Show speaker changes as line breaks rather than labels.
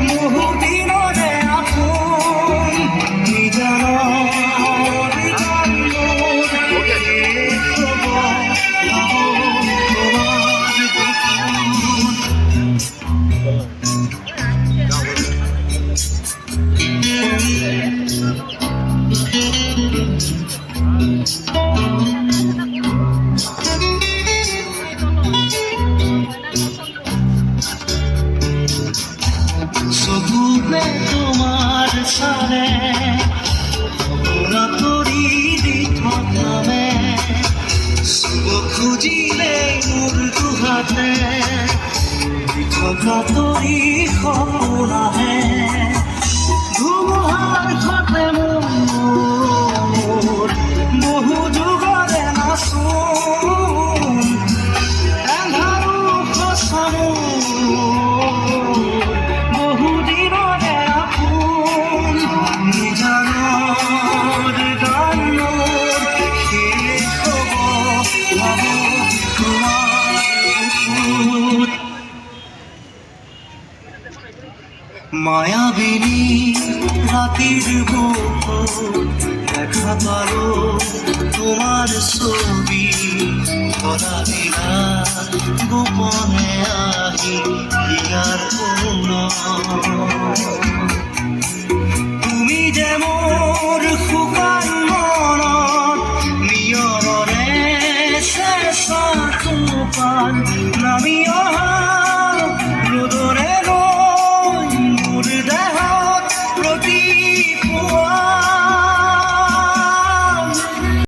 বহুদিনৰে আপোন নিজানৰ চকুবে তোমাৰ চালে তৰি দি থকামে চুব খুজিলে মোৰ দুহাতে দি থকা তৰি সপোন আহে ধুমুহাৰ ঘটে মোৰ বহু যুগৰে নাচোন এন্ধাৰো সঁচানো মায়াবিনী রাতের বুকুর দেখা পালো তোমার ছবি ধরা দিলা গোপনে আহি ইয়ার